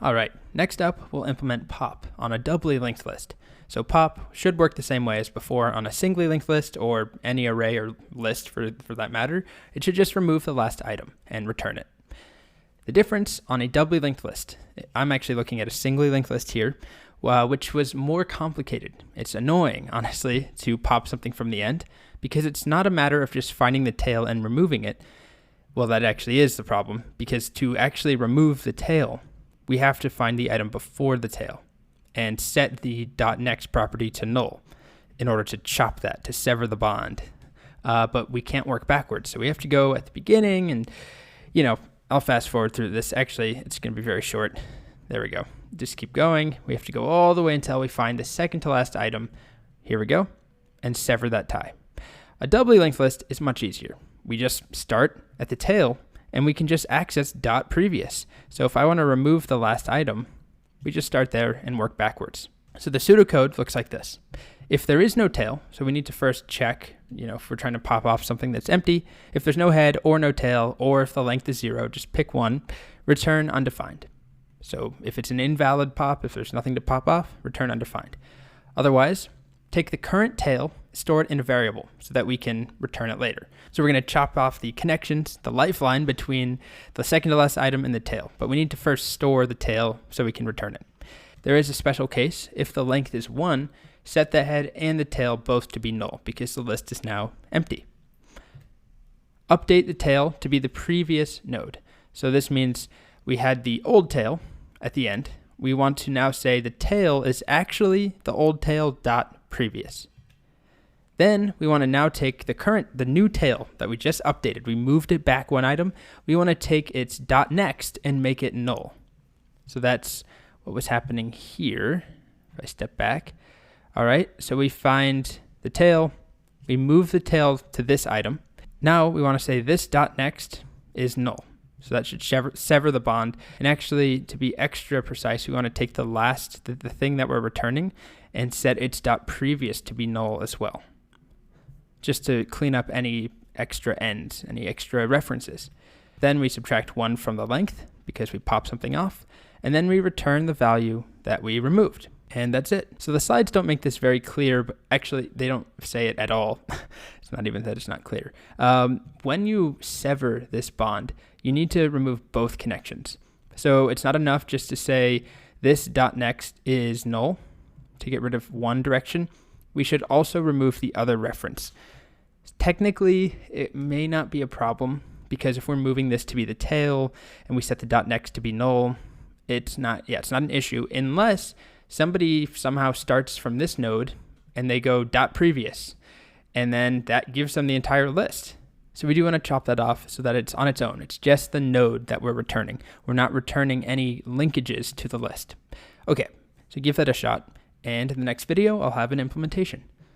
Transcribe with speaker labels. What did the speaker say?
Speaker 1: All right, next up, we'll implement pop on a doubly linked list. So pop should work the same way as before on a singly linked list or any array or list for that matter. It should just remove the last item and return it. The difference on a doubly linked list, I'm actually looking at a singly linked list here, which was more complicated. It's annoying, honestly, to pop something from the end because it's not a matter of just finding the tail and removing it. Well, that actually is the problem, because to actually remove the tail, we have to find the item before the tail and set the .next property to null in order to chop that, to sever the bond. But we can't work backwards, so we have to go at the beginning and, I'll fast forward through this. Actually, it's going to be very short. There we go. Just keep going. We have to go all the way until we find the second to last item. Here we go. And sever that tie. A doubly linked list is much easier. We just start at the tail and we can just access .previous. So if I want to remove the last item, we just start there and work backwards. So the pseudocode looks like this. If there is no tail, so we need to first check, if we're trying to pop off something that's empty, if there's no head or no tail, or if the length is 0, just pick one, return undefined. So if it's an invalid pop, if there's nothing to pop off, return undefined. Otherwise, take the current tail, store it in a variable so that we can return it later. So we're going to chop off the connections, the lifeline between the second to last item and the tail, but we need to first store the tail so we can return it. There is a special case. If the length is 1, set the head and the tail both to be null because the list is now empty. Update the tail to be the previous node. So this means we had the old tail at the end. We want to now say the tail is actually the old tail dot previous. Then we want to now take the new tail that we just updated. We moved it back one item. We want to take its dot next and make it null. So that's what was happening here. If I step back. All right, so we find the tail. We move the tail to this item. Now we want to say this dot next is null. So that should sever the bond. And actually, to be extra precise, we want to take the thing that we're returning and set its dot previous to be null as well, just to clean up any extra ends, any extra references. Then we subtract 1 from the length because we pop something off, and then we return the value that we removed. And that's it. So the slides don't make this very clear, but actually they don't say it at all. It's not even that it's not clear. When you sever this bond, you need to remove both connections. So it's not enough just to say this dot next is null to get rid of one direction. We should also remove the other reference. Technically, it may not be a problem because if we're moving this to be the tail and we set the dot next to be null, it's not an issue unless somebody somehow starts from this node and they go dot previous, and then that gives them the entire list. So we do want to chop that off so that it's on its own. It's just the node that we're returning. We're not returning any linkages to the list. Okay, so give that a shot, and in the next video, I'll have an implementation.